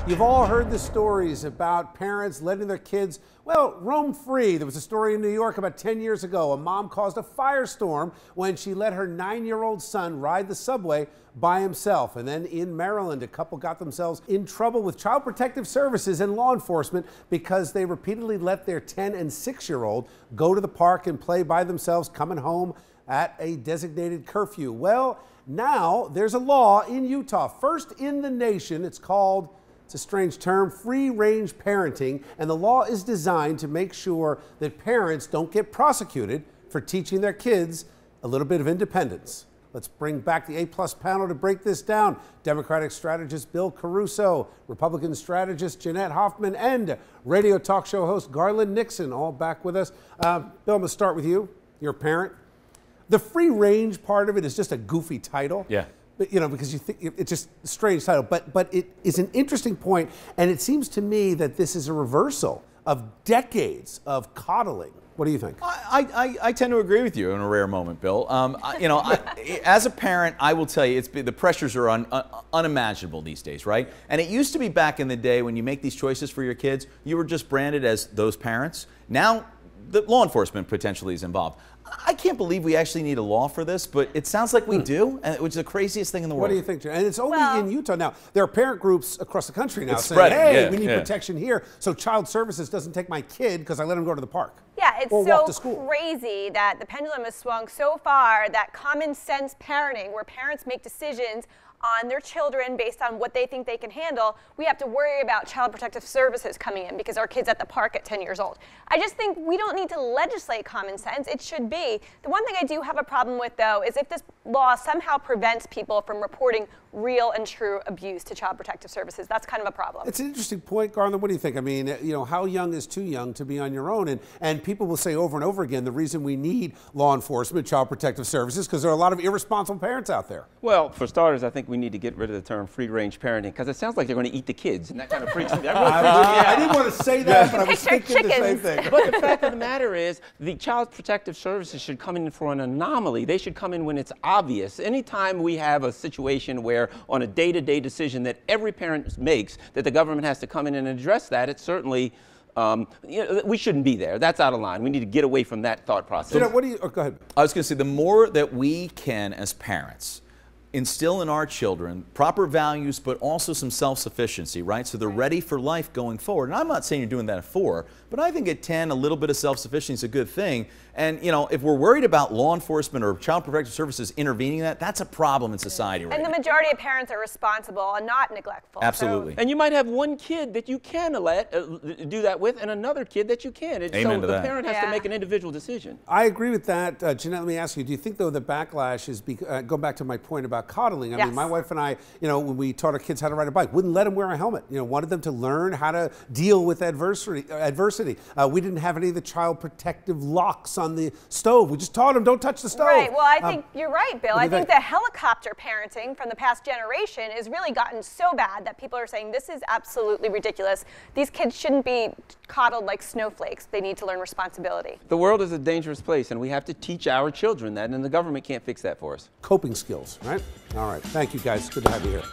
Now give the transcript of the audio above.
You've all heard the stories about parents letting their kids, well, roam free. There was a story in New York about 10 years ago. A mom caused a firestorm when she let her 9-year-old son ride the subway by himself. And then in Maryland, a couple got themselves in trouble with Child Protective Services and law enforcement because they repeatedly let their 10 and 6-year-old go to the park and play by themselves, coming home at a designated curfew. Well, now there's a law in Utah, first in the nation. It's called, it's a strange term, free-range parenting, and the law is designed to make sure that parents don't get prosecuted for teaching their kids a little bit of independence. Let's bring back the A-plus panel to break this down. Democratic strategist Bill Caruso, Republican strategist Jeanette Hoffman, and radio talk show host Garland Nixon, all back with us. Bill, I'm going to start with you. You're a parent. The free-range part of it is just a goofy title. Yeah. But, you know, because you think it's just a strange title, but it is an interesting point, and it seems to me that this is a reversal of decades of coddling. What do you think? I tend to agree with you in a rare moment, Bill. As a parent, I will tell you, the pressures are unimaginable these days, right? And it used to be back in the day when you make these choices for your kids, you were just branded as those parents. Now, the law enforcement potentially is involved. I can't believe we actually need a law for this, but it sounds like we do, which is the craziest thing in the world. What do you think, Jen? And it's only in Utah now. There are parent groups across the country now saying, hey, we need protection here, so Child Services doesn't take my kid because I let him go to the park. Yeah, it's so crazy that the pendulum has swung so far that common sense parenting, where parents make decisions on their children based on what they think they can handle, we have to worry about Child Protective Services coming in because our kid's at the park at 10 years old. I just think we don't need to legislate common sense. It should be. The one thing I do have a problem with, though, is if this law somehow prevents people from reporting real and true abuse to Child Protective Services. That's kind of a problem. It's an interesting point, Garland. What do you think? I mean, you know, how young is too young to be on your own? And people will say over and over again, the reason we need law enforcement, Child Protective Services, because there are a lot of irresponsible parents out there. Well, for starters, I think we need to get rid of the term free-range parenting because it sounds like they're going to eat the kids, and that kind of freaks me out. I didn't want to say that, but I was thinking the same thing. But the fact of the matter is, the Child Protective Services should come in for an anomaly. They should come in when it's obvious. Anytime we have a situation where, on a day-to-day decision that every parent makes, that the government has to come in and address that, it's certainly, we shouldn't be there. That's out of line. We need to get away from that thought process. So, what do you, go ahead. I was going to say, the more that we can, as parents, instill in our children proper values, but also some self-sufficiency, right? So they're ready for life going forward. And I'm not saying you're doing that at 4, but I think at 10, a little bit of self-sufficiency is a good thing. And, you know, if we're worried about law enforcement or Child Protective Services intervening in that, that's a problem in society right now. And the majority of parents are responsible and not neglectful. Absolutely. And you might have one kid that you can let do that with and another kid that you can't. Amen to that. The parent has to make an individual decision. I agree with that. Jeanette, let me ask you, do you think, though, the backlash is, go back to my point about coddling. I mean, my wife and I, you know, when we taught our kids how to ride a bike, wouldn't let them wear a helmet. You know, wanted them to learn how to deal with adversity. We didn't have any of the child protective locks on the stove. We just taught them, don't touch the stove. Right. Well, I think you're right, Bill. I think the helicopter parenting from the past generation has really gotten so bad that people are saying this is absolutely ridiculous. These kids shouldn't be coddled like snowflakes. They need to learn responsibility. The world is a dangerous place, and we have to teach our children that, and the government can't fix that for us. Coping skills, right? All right. Thank you, guys. Good to have you here.